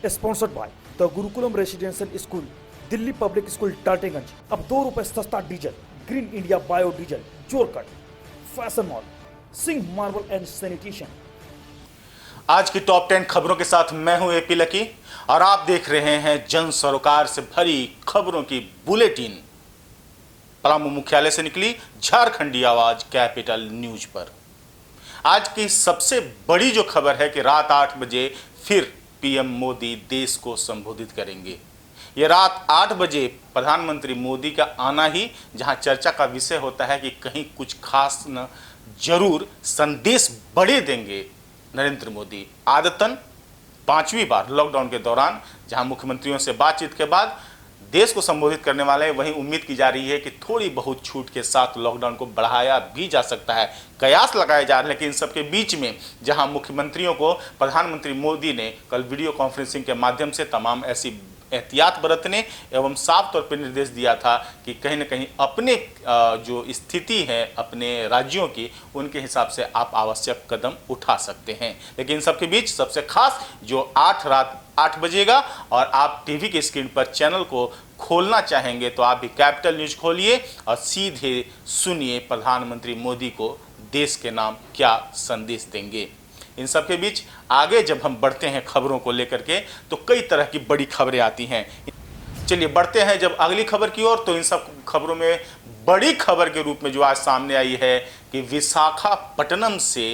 Sponsored by the Gurukulam residential school, Delhi public school Tateganj. अब ₹2 सस्ता diesel, green India bio diesel, चोरकट, fashion mall, Singh marble and sanitation. आज की top 10 खबरों के साथ मैं हूं एपी लकी और आप देख रहे हैं जन सरोकार से भरी खबरों की बुलेटिन। पलामू मुख्यालय से निकली झारखंडी आवाज कैपिटल न्यूज पर। आज की सबसे बड़ी जो खबर है कि रात 8 बजे फिर पीएम मोदी देश को संबोधित करेंगे। ये रात 8 बजे प्रधानमंत्री मोदी का आना ही जहां चर्चा का विषय होता है कि कहीं कुछ खास न जरूर संदेश बड़े देंगे नरेंद्र मोदी। आदतन 5वीं बार लॉकडाउन के दौरान जहां मुख्यमंत्रियों से बातचीत के बाद देश को संबोधित करने वाले हैं, वहीं उम्मीद की जा रही है कि थोड़ी बहुत छूट के साथ लॉकडाउन को बढ़ाया भी जा सकता है। कयास लगाए जा रहे हैं, लेकिन इन सबके बीच में जहां मुख्यमंत्रियों को प्रधानमंत्री मोदी ने कल वीडियो कॉन्फ्रेंसिंग के माध्यम से तमाम ऐसी एहतियात बरतने एवं साफ तौर पर निर्देश दिया था कि कहीं न कहीं अपने जो स्थिति है अपने राज्यों की, उनके हिसाब से आप आवश्यक कदम उठा सकते हैं। लेकिन इन सबके बीच सबसे खास जो रात 8 बजेगा और आप टीवी के स्क्रीन पर चैनल को खोलना चाहेंगे तो आप भी कैपिटल न्यूज खोलिए और सीधे सुनिए प्रधानमंत्री मोदी को देश के नाम क्या संदेश देंगे। इन सब के बीच आगे जब हम बढ़ते हैं खबरों को लेकर के तो कई तरह की बड़ी खबरें आती हैं। चलिए बढ़ते हैं जब अगली खबर की ओर, तो इन सब खबरों में बड़ी खबर के रूप में जो आज सामने आई है कि विशाखापट्टनम से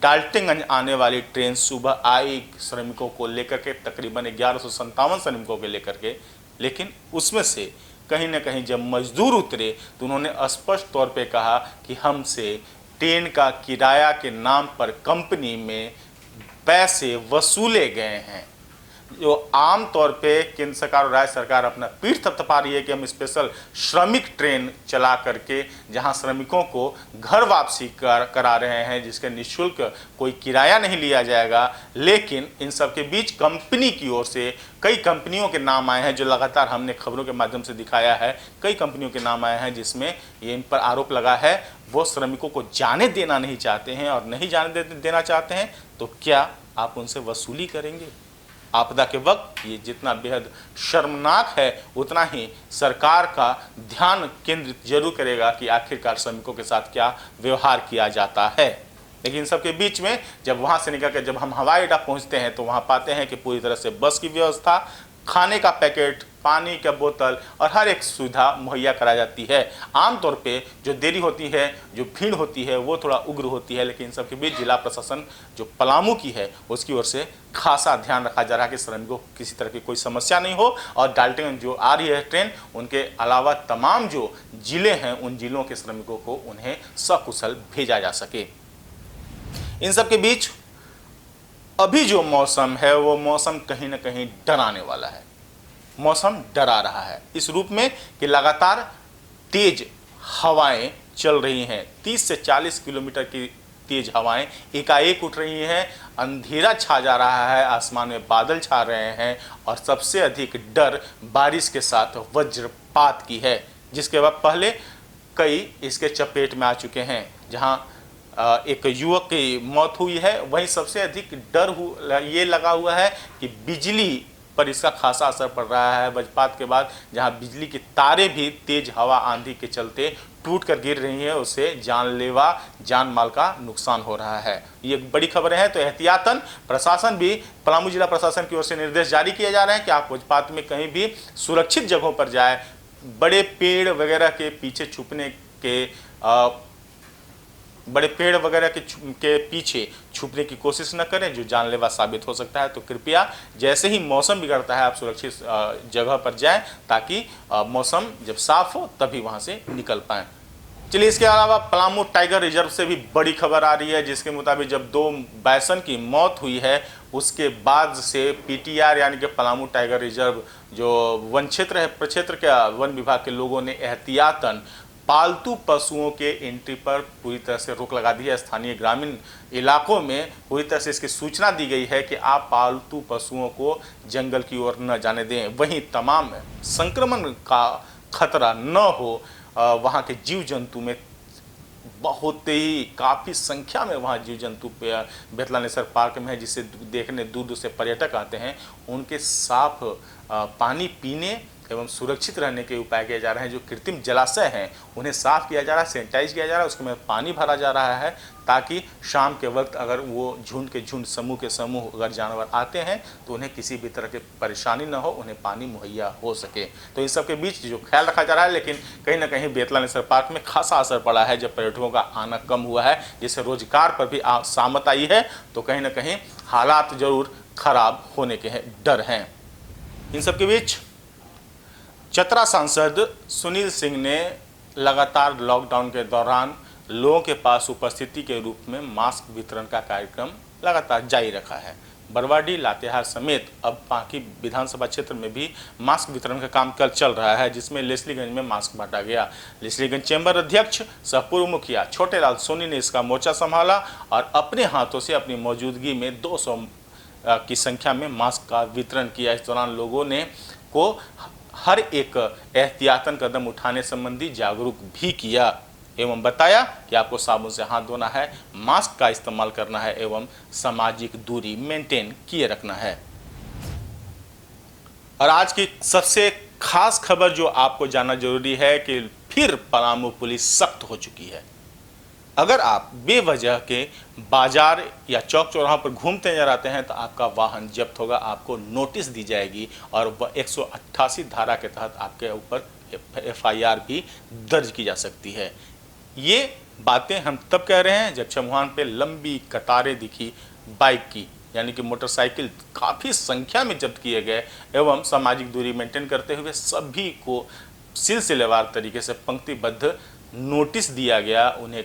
डाल्टनगंज आने वाली ट्रेन सुबह आई श्रमिकों को लेकर के, तकरीबन 1157 श्रमिकों को लेकर के, लेकिन उसमें से कहीं ना कहीं जब मजदूर उतरे तो उन्होंने स्पष्ट तौर पे कहा कि हमसे ट्रेन का किराया के नाम पर कंपनी में पैसे वसूले गए हैं। जो आम तौर पे केंद्र सरकार और राज्य सरकार अपना पीठ थपथपा रही है कि हम स्पेशल श्रमिक ट्रेन चला करके जहां श्रमिकों को घर वापसी करा रहे हैं, जिसके निःशुल्क कोई किराया नहीं लिया जाएगा। लेकिन इन सब के बीच कंपनी की ओर से कई कंपनियों के नाम आए हैं, जो लगातार हमने खबरों के माध्यम से दिखाया है। कई कंपनियों के नाम आए हैं जिसमें ये इन पर आरोप लगा है वो श्रमिकों को जाने देना नहीं चाहते हैं, और नहीं जाने देना चाहते हैं तो क्या आप उनसे वसूली करेंगे? आपदा के वक्त ये जितना बेहद शर्मनाक है, उतना ही सरकार का ध्यान केंद्रित जरूर करेगा कि आखिरकार श्रमिकों के साथ क्या व्यवहार किया जाता है। लेकिन सबके बीच में जब वहां से निकल कर जब हम हवाई अड्डा पहुंचते हैं तो वहां पाते हैं कि पूरी तरह से बस की व्यवस्था, खाने का पैकेट, पानी का बोतल और हर एक सुविधा मुहैया कराई जाती है। आमतौर पे जो देरी होती है, जो भीड़ होती है, वो थोड़ा उग्र होती है, लेकिन इन सबके बीच जिला प्रशासन जो पलामू की है उसकी ओर से खासा ध्यान रखा जा रहा है कि श्रमिकों को किसी तरह की कोई समस्या नहीं हो, और डाल्टनगंज जो आ रही है ट्रेन, उनके अलावा तमाम जो जिले हैं उन जिलों के श्रमिकों को उन्हें सकुशल भेजा जा सके। इन सबके बीच अभी जो मौसम है वो मौसम कहीं ना कहीं डराने वाला है। मौसम डरा रहा है इस रूप में कि लगातार तेज हवाएं चल रही हैं। 30 से 40 किलोमीटर की तेज हवाएं एकाएक उठ रही हैं। अंधेरा छा जा रहा है, आसमान में बादल छा रहे हैं, और सबसे अधिक डर बारिश के साथ वज्रपात की है, जिसके बाद पहले कई इसके चपेट में आ चुके हैं। जहां एक युवक की मौत हुई है, वहीं सबसे अधिक डर ये लगा हुआ है कि बिजली पर इसका खासा असर पड़ रहा है। वज्रपात के बाद जहां बिजली की तारें भी तेज हवा आंधी के चलते टूट कर गिर रही हैं, उससे जानलेवा जान माल का नुकसान हो रहा है। ये बड़ी खबरें हैं, तो एहतियातन प्रशासन भी, पलामू जिला प्रशासन की ओर से निर्देश जारी किए जा रहे हैं कि आप वज्रपात में कहीं भी सुरक्षित जगहों पर जाए, बड़े पेड़ वगैरह के पीछे छुपने के बड़े पेड़ वगैरह के पीछे छुपने की कोशिश न करें, जो जानलेवा साबित हो सकता है। तो कृपया जैसे ही मौसम बिगड़ता है आप सुरक्षित जगह पर जाएं, ताकि मौसम जब साफ हो तभी वहां से निकल पाएं। चलिए, इसके अलावा पलामू टाइगर रिजर्व से भी बड़ी खबर आ रही है, जिसके मुताबिक जब 2 बायसन की मौत हुई है उसके बाद से पीटीआर यानी कि पलामू टाइगर रिजर्व जो वन क्षेत्र है, प्रक्षेत्र के वन विभाग के लोगों ने एहतियातन पालतू पशुओं के एंट्री पर पूरी तरह से रोक लगा दी है। स्थानीय ग्रामीण इलाकों में पूरी तरह से इसकी सूचना दी गई है कि आप पालतू पशुओं को जंगल की ओर न जाने दें। वहीं तमाम संक्रमण का खतरा न हो, वहां के जीव जंतु में बहुत ही काफ़ी संख्या में वहाँ जीव जंतु बेतला नेशनल पार्क में है, जिसे देखने दूर दूर से पर्यटक आते हैं। उनके साफ पानी पीने एवं सुरक्षित रहने के उपाय किए जा रहे हैं। जो कृत्रिम जलाशय हैं उन्हें साफ किया जा रहा है, सैनिटाइज किया जा रहा है, उसमें पानी भरा जा रहा है, ताकि शाम के वक्त अगर वो झुंड के झुंड, समूह के समूह अगर जानवर आते हैं तो उन्हें किसी भी तरह की परेशानी न हो, उन्हें पानी मुहैया हो सके। तो इन सब के बीच जो ख्याल रखा जा रहा है, लेकिन कहीं ना कहीं बेतला नेशनल पार्क में खासा असर पड़ा है जब पर्यटकों का आना कम हुआ है, जिससे रोजगार पर भी सामत आई है। तो कहीं ना कहीं हालात जरूर खराब होने के डर हैं। इन सब के बीच चतरा सांसद सुनील सिंह ने लगातार लॉकडाउन के दौरान लोगों के पास उपस्थिति के रूप में मास्क वितरण का कार्यक्रम लगातार जारी रखा है। बरवाडीह, लातेहार समेत अब बाकी विधानसभा क्षेत्र में भी मास्क वितरण का काम कल चल रहा है, जिसमें लेस्लीगंज में मास्क बांटा गया। लेस्लीगंज चैम्बर अध्यक्ष सह पूर्व मुखिया छोटेलाल सोनी ने इसका मोर्चा संभाला और अपने हाथों से अपनी मौजूदगी में 200 की संख्या में मास्क का वितरण किया। इस दौरान लोगों ने को हर एक एहतियातन कदम उठाने संबंधी जागरूक भी किया एवं बताया कि आपको साबुन से हाथ धोना है, मास्क का इस्तेमाल करना है एवं सामाजिक दूरी मेंटेन किए रखना है। और आज की सबसे खास खबर जो आपको जानना जरूरी है कि फिर पलामू पुलिस सख्त हो चुकी है। अगर आप बेवजह के बाजार या चौक चौराहों पर घूमते नजर आते हैं तो आपका वाहन जब्त होगा, आपको नोटिस दी जाएगी और वह 188 धारा के तहत आपके ऊपर FIR भी दर्ज की जा सकती है। ये बातें हम तब कह रहे हैं जब चमुहान पे लंबी कतारें दिखी बाइक की, यानी कि मोटरसाइकिल काफ़ी संख्या में जब्त किए गए एवं सामाजिक दूरी मेंटेन करते हुए सभी को सिलसिलेवार तरीके से पंक्तिबद्ध नोटिस दिया गया। उन्हें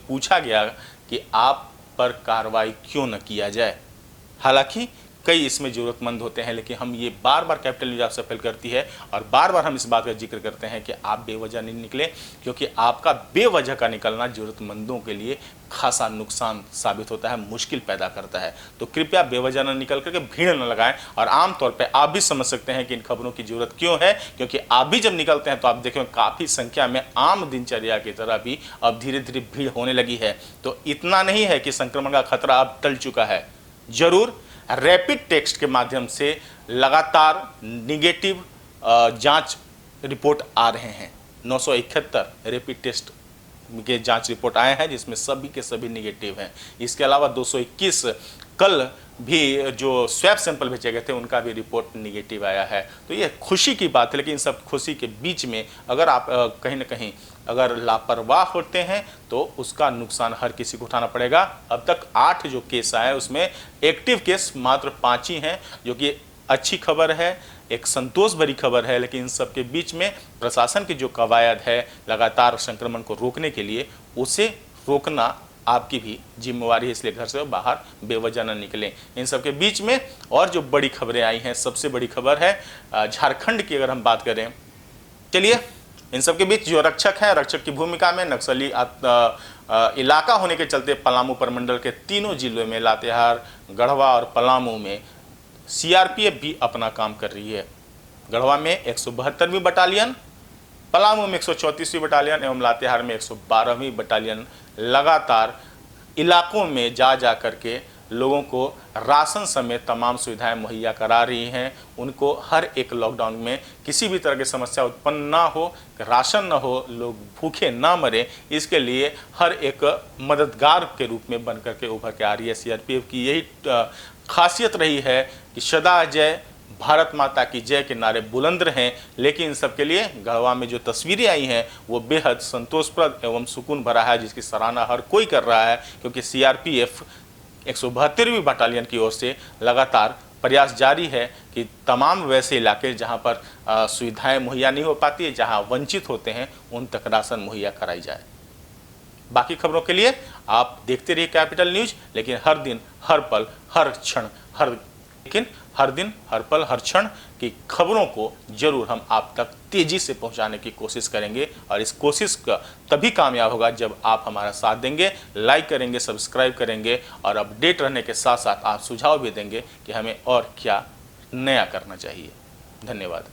पूछा गया कि आप पर कार्रवाई क्यों न किया जाए। हालांकि कई इसमें ज़रूरतमंद होते हैं, लेकिन हम ये बार बार कैपिटल न्यूज़ आपसे अपील करती है और बार बार हम इस बात का जिक्र करते हैं कि आप बेवजह नहीं निकले, क्योंकि आपका बेवजह का निकलना ज़रूरतमंदों के लिए खासा नुकसान साबित होता है, मुश्किल पैदा करता है। तो कृपया बेवजह न निकल करके भीड़ न लगाएं। और आमतौर पर आप भी समझ सकते हैं कि इन खबरों की ज़रूरत क्यों है, क्योंकि आप भी जब निकलते हैं तो आप देखें काफ़ी संख्या में आम दिनचर्या की तरह भी अब धीरे धीरे भीड़ होने लगी है। तो इतना नहीं है कि संक्रमण का खतरा अब टल चुका है, जरूर रैपिड टेस्ट के माध्यम से लगातार निगेटिव जांच रिपोर्ट आ रहे हैं। 971 रैपिड टेस्ट के जांच रिपोर्ट आए हैं, जिसमें सभी के सभी निगेटिव हैं। इसके अलावा 221 कल भी जो स्वैब सैंपल भेजे गए थे उनका भी रिपोर्ट निगेटिव आया है। तो ये खुशी की बात है, लेकिन इन सब खुशी के बीच में अगर आप कहीं ना कहीं अगर लापरवाह होते हैं तो उसका नुकसान हर किसी को उठाना पड़ेगा। अब तक 8 जो केस आए उसमें एक्टिव केस मात्र 5 ही हैं, जो कि अच्छी खबर है, एक संतोष भरी खबर है। लेकिन इन सब के बीच में प्रशासन की जो कवायद है लगातार संक्रमण को रोकने के लिए, उसे रोकना आपकी भी जिम्मेवारी है, इसलिए घर से बाहर बेवजह न निकलें। इन सब के बीच में और जो बड़ी खबरें आई हैं, सबसे बड़ी खबर है झारखंड की। अगर हम बात करें, चलिए इन सब के बीच जो रक्षक हैं, रक्षक की भूमिका में नक्सली इलाका होने के चलते पलामू प्रमंडल के तीनों जिलों में लातेहार, गढ़वा और पलामू में CRPF भी अपना काम कर रही है। गढ़वा में 172वीं बटालियन, पलामू में 134वीं बटालियन एवं लातेहार में 112वीं बटालियन लगातार इलाकों में जा करके लोगों को राशन समेत तमाम सुविधाएं मुहैया करा रही हैं। उनको हर एक लॉकडाउन में किसी भी तरह की समस्या उत्पन्न ना हो, राशन ना हो, लोग भूखे ना मरे, इसके लिए हर एक मददगार के रूप में बन करके उभर के आ रही है। CRPF की यही खासियत रही है कि सदा जय, भारत माता की जय के नारे बुलंद रहें। लेकिन इन सब के लिए गढ़वा में जो तस्वीरें आई हैं वो बेहद संतोषप्रद एवं सुकून भरा है, जिसकी सराहना हर कोई कर रहा है, क्योंकि CRPF 172वीं बटालियन की ओर से लगातार प्रयास जारी है कि तमाम वैसे इलाके जहां पर सुविधाएं मुहैया नहीं हो पाती है, जहां वंचित होते हैं, उन तक राशन मुहैया कराई जाए। बाकी खबरों के लिए आप देखते रहिए कैपिटल न्यूज, लेकिन हर दिन, हर पल, हर क्षण, हर दिन, हर पल, हर क्षण की खबरों को जरूर हम आप तक तेजी से पहुंचाने की कोशिश करेंगे। और इस कोशिश का तभी कामयाब होगा जब आप हमारा साथ देंगे, लाइक करेंगे, सब्सक्राइब करेंगे और अपडेट रहने के साथ साथ आप सुझाव भी देंगे कि हमें और क्या नया करना चाहिए। धन्यवाद।